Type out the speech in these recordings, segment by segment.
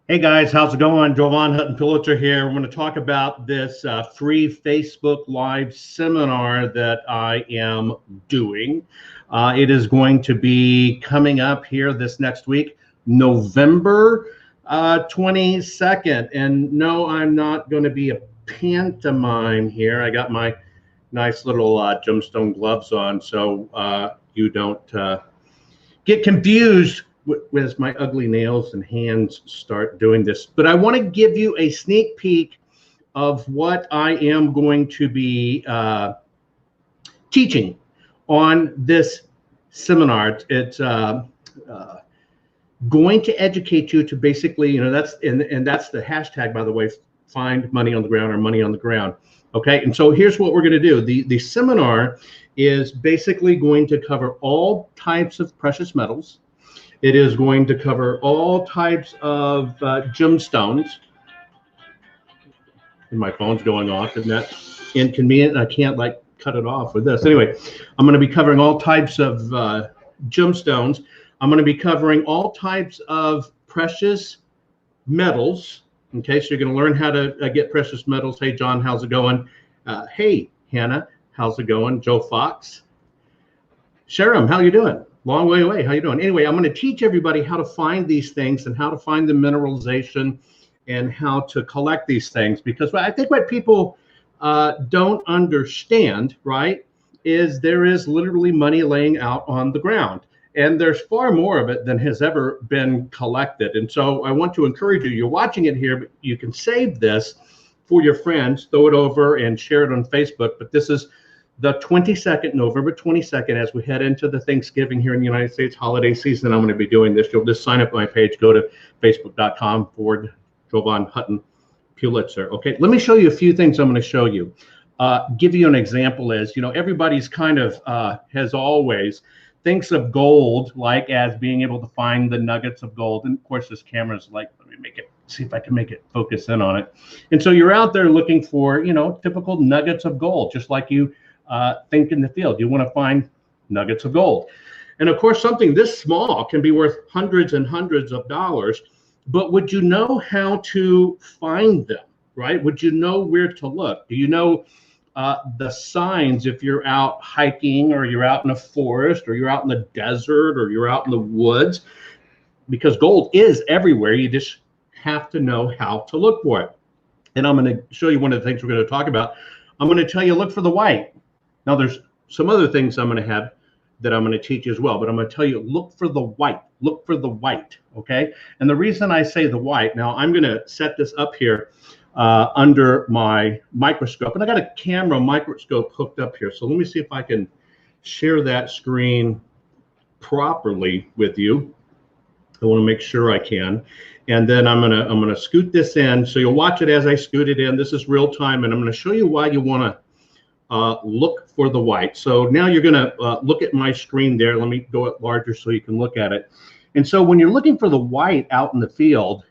Hey guys, how's it going? Jovan Hutton Pulitzer here. We're going to talk about this free Facebook Live seminar that I am doing. It is going to be coming up here this next week, November 22nd. And no, I'm not going to be a pantomime here. I got my nice little gemstone gloves on, so you don't get confused as my ugly nails and hands start doing this. But I want to give you a sneak peek of what I am going to be teaching on this seminar. It's going to educate you to basically, that's and that's the hashtag, by the way, find money on the ground or money on the ground. Okay, and so here's what we're going to do. The seminar is basically going to cover all types of precious metals. It is going to cover all types of gemstones. And my phone's going off. Isn't that inconvenient? I can't cut it off with this. Anyway, I'm going to be covering all types of gemstones. I'm going to be covering all types of precious metals. Okay, so you're going to learn how to get precious metals. Hey, John, how's it going? Hey, Hannah, how's it going? Joe Fox. Sharon, how you doing? Long way away. How you doing? Anyway, I'm going to teach everybody how to find these things and how to find the mineralization and how to collect these things, because I think what people don't understand, right, is there is literally money laying out on the ground, and there's far more of it than has ever been collected. And so I want to encourage you, you're watching it here, but you can save this for your friends, throw it over and share it on Facebook. But this is the 22nd, November 22nd, as we head into the Thanksgiving here in the United States holiday season. I'm going to be doing this. You'll just sign up on my page, go to facebook.com/Jovan Hutton Pulitzer. Okay, let me show you a few things I'm going to show you. Give you an example is, everybody's kind of, has always, thinks of gold like as being able to find the nuggets of gold. And of course, this camera's let me make it, see if I can make it focus in on it. And so you're out there looking for, typical nuggets of gold, just like you think in the field. You want to find nuggets of gold. And of course, something this small can be worth hundreds and hundreds of dollars, but would you know how to find them, right? Would you know where to look? Do you know the signs if you're out hiking, or you're out in a forest, or you're out in the desert, or you're out in the woods? Because gold is everywhere. You just have to know how to look for it. And I'm going to show you one of the things we're going to talk about. I'm going to tell you, look for the white. Now, there's some other things I'm going to have that I'm going to teach you as well, but I'm going to tell you, look for the white. Look for the white, okay? And the reason I say the white, now I'm going to set this up here under my microscope, and I got a camera microscope hooked up here. So let me see if I can share that screen properly with you. I want to make sure I can. And then I'm gonna scoot this in, so you'll watch it as I scoot it in. This is real time, and I'm going to show you why you want to look for the white. So now you're going to look at my screen there. Let me go up larger so you can look at it. And so when you're looking for the white out in the field,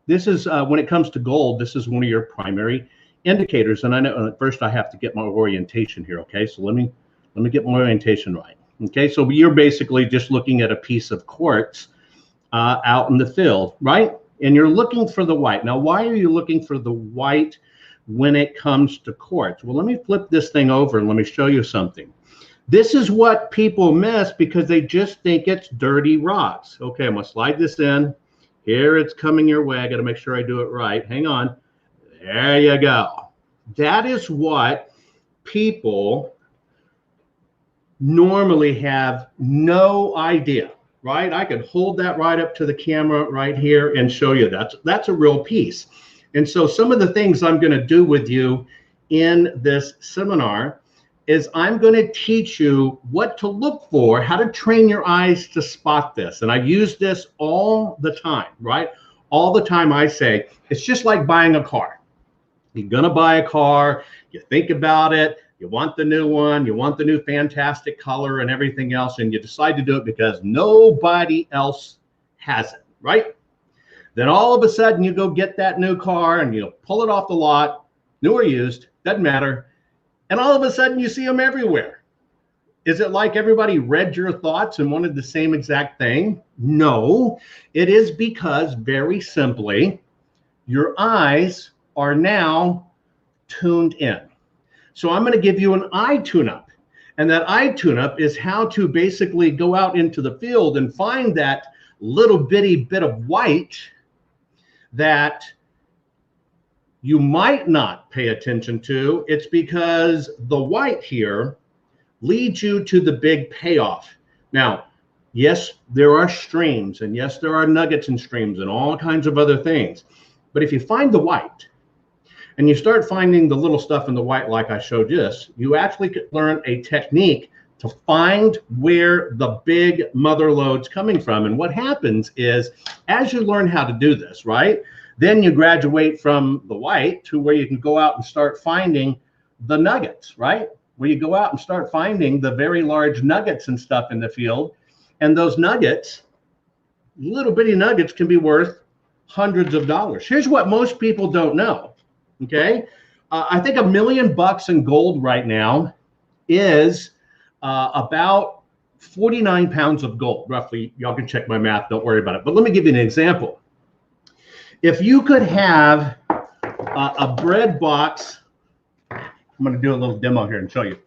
this is when it comes to gold, this is one of your primary indicators. And I know first I have to get my orientation here. Okay, so let me get my orientation right. Okay, so you're basically just looking at a piece of quartz out in the field, right? And you're looking for the white. Now, why are you looking for the white when it comes to quartz? Well, let me flip this thing over and let me show you something. This is what people miss because they just think it's dirty rocks. Okay, I'm gonna slide this in. Here it's coming your way. I gotta make sure I do it right. Hang on. There you go. That is what people normally have no idea, right? I could hold that right up to the camera right here and show you that's a real piece. And so some of the things I'm going to do with you in this seminar is I'm going to teach you what to look for, how to train your eyes to spot this. And I use this all the time, right? All the time I say, it's just like buying a car. You're going to buy a car, you think about it, you want the new one, you want the new fantastic color and everything else, and you decide to do it because nobody else has it, right? Then all of a sudden you go get that new car and you pull it off the lot, new or used, doesn't matter. And all of a sudden you see them everywhere. Is it like everybody read your thoughts and wanted the same exact thing? No, it is because very simply, your eyes are now tuned in. So I'm going to give you an eye tune-up. And that eye tune-up is how to basically go out into the field and find that little bitty bit of white that you might not pay attention to. It's because the white here leads you to the big payoff. Now, yes, there are streams, and yes, there are nuggets and streams and all kinds of other things. But if you find the white and you start finding the little stuff in the white like I showed this, you actually could learn a technique to find where the big mother lode's coming from. And what happens is, as you learn how to do this, right, then you graduate from the white to where you can go out and start finding the nuggets, right? Where you go out and start finding the very large nuggets and stuff in the field. And those nuggets, little bitty nuggets, can be worth hundreds of dollars. Here's what most people don't know, okay? I think $1 million in gold right now is about 49 pounds of gold, roughly. Y'all can check my math, don't worry about it. But let me give you an example. If you could have a bread box, I'm going to do a little demo here and show you.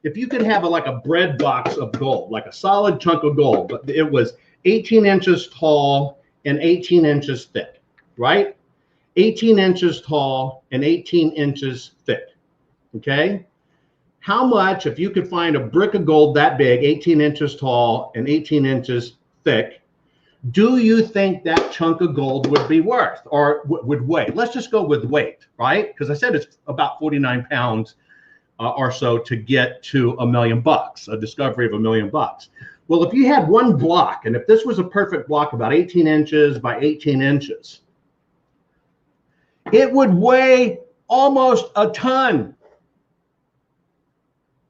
If you could have like a bread box of gold, like a solid chunk of gold, but it was 18 inches tall and 18 inches thick, right? 18 inches tall and 18 inches thick, okay? How much, if you could find a brick of gold that big, 18 inches tall and 18 inches thick, do you think that chunk of gold would be worth or would weigh? Let's just go with weight, right? Because I said it's about 49 pounds or so to get to $1 million, a discovery of $1 million. Well, if you had one block, and if this was a perfect block about 18 inches by 18 inches, it would weigh almost a ton.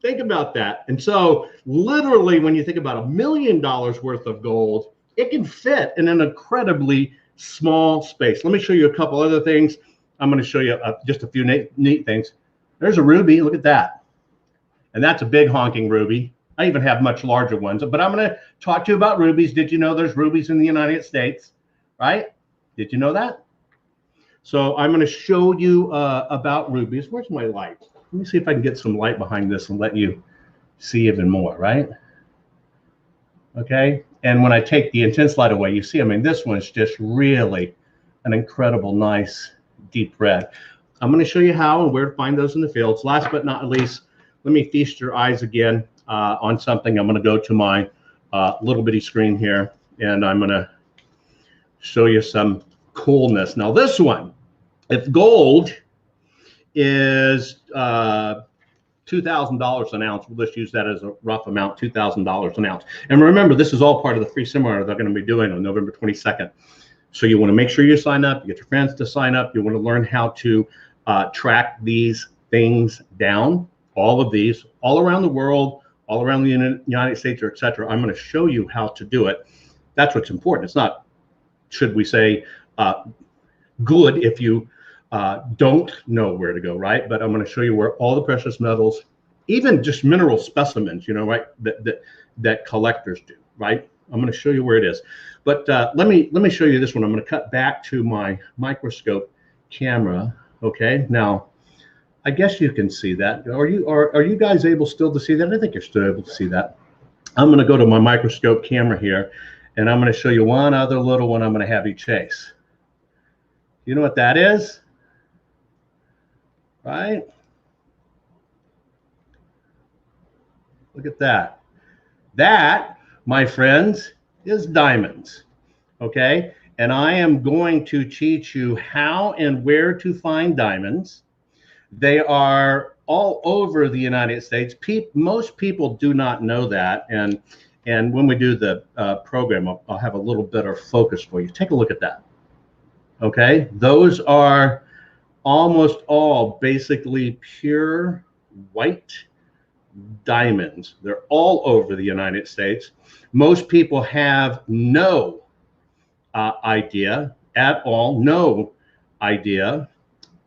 Think about that. And so literally, when you think about $1 million worth of gold, it can fit in an incredibly small space. Let me show you a couple other things. I'm going to show you just a few neat things. There's a ruby. Look at that. And that's a big honking ruby. I even have much larger ones. But I'm going to talk to you about rubies. Did you know there's rubies in the United States? Right? Did you know that? So I'm going to show you about rubies. Where's my light? Let me see if I can get some light behind this and let you see even more, right? Okay. And when I take the intense light away, you see, I mean, this one's just really an incredible, nice, deep red. I'm going to show you how and where to find those in the fields. Last but not least, let me feast your eyes again on something. I'm going to go to my little bitty screen here, and I'm going to show you some coolness. Now, this one, if gold is $2,000 an ounce. We'll just use that as a rough amount, $2,000 an ounce. And remember, this is all part of the free seminar they're going to be doing on November 22nd. So you want to make sure you sign up, you get your friends to sign up. You want to learn how to track these things down, all of these, all around the world, all around the United States, or et cetera. I'm going to show you how to do it. That's what's important. It's not, should we say, good if you don't know where to go, right? But I'm going to show you where all the precious metals, even just mineral specimens, you know, right, that collectors do, right? I'm going to show you where it is. But let me show you this one. I'm going to cut back to my microscope camera. Okay, now I guess you can see that. Are you guys able still to see that? I think you're still able to see that. I'm going to go to my microscope camera here, and I'm going to show you one other little one I'm going to have you chase. You know what that is? Right? Look at that. That, my friends, is diamonds. Okay? And I am going to teach you how and where to find diamonds. They are all over the United States. Most people do not know that. And when we do the program, I'll have a little better focus for you. Take a look at that. Okay? Those are almost all basically pure white diamonds. They're all over the United States. Most people have no idea at all, no idea,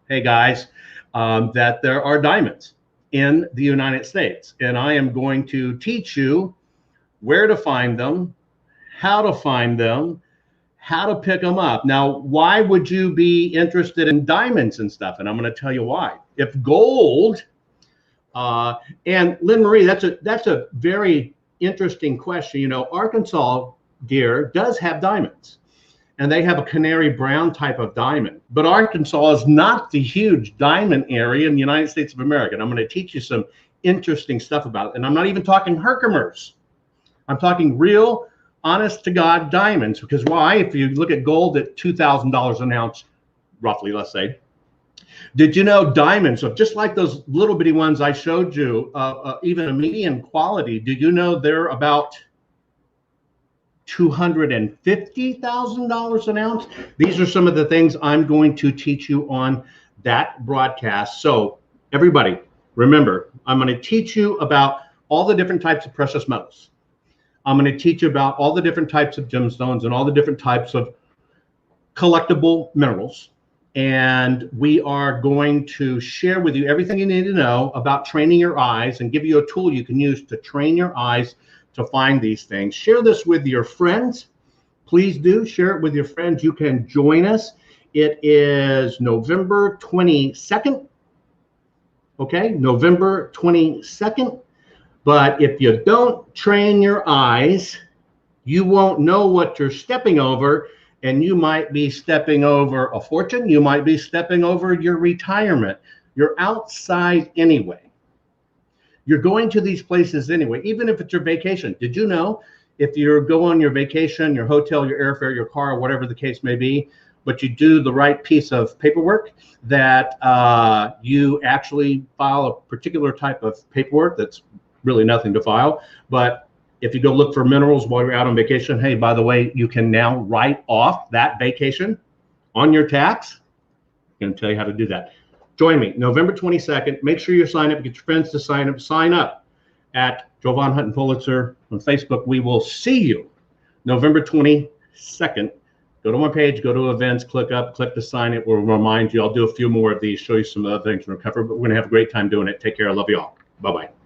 hey guys, that there are diamonds in the United States. And I am going to teach you where to find them, how to find them, how to pick them up. Now, why would you be interested in diamonds and stuff? And I'm going to tell you why. If gold, and Lynn Marie, that's a very interesting question. You know, Arkansas deer does have diamonds, and they have a canary brown type of diamond. But Arkansas is not the huge diamond area in the United States of America. And I'm going to teach you some interesting stuff about it. And I'm not even talking Herkimers. I'm talking real, honest to God diamonds. Because why? If you look at gold at $2,000 an ounce, roughly, let's say, did you know diamonds, so just like those little bitty ones I showed you, even a medium quality, did you know they're about $250,000 an ounce? These are some of the things I'm going to teach you on that broadcast. So everybody, remember, I'm going to teach you about all the different types of precious metals. I'm going to teach you about all the different types of gemstones and all the different types of collectible minerals. And we are going to share with you everything you need to know about training your eyes and give you a tool you can use to train your eyes to find these things. Share this with your friends. Please do share it with your friends. You can join us. It is November 22nd. Okay, November 22nd. But if you don't train your eyes, you won't know what you're stepping over. And you might be stepping over a fortune. You might be stepping over your retirement. You're outside anyway. You're going to these places anyway, even if it's your vacation. Did you know if you go on your vacation, your hotel, your airfare, your car, whatever the case may be, but you do the right piece of paperwork, that you actually file a particular type of paperwork that's really nothing to file, but if you go look for minerals while you're out on vacation, hey, by the way, you can now write off that vacation on your tax. I'm going to tell you how to do that. Join me November 22nd. Make sure you sign up. Get your friends to sign up. Sign up at Jovan Hutton Pulitzer on Facebook. We will see you November 22nd. Go to my page, go to events, click to sign it. We'll remind you. I'll do a few more of these, show you some other things we're going to cover, but we're going to have a great time doing it. Take care. I love you all. Bye-bye.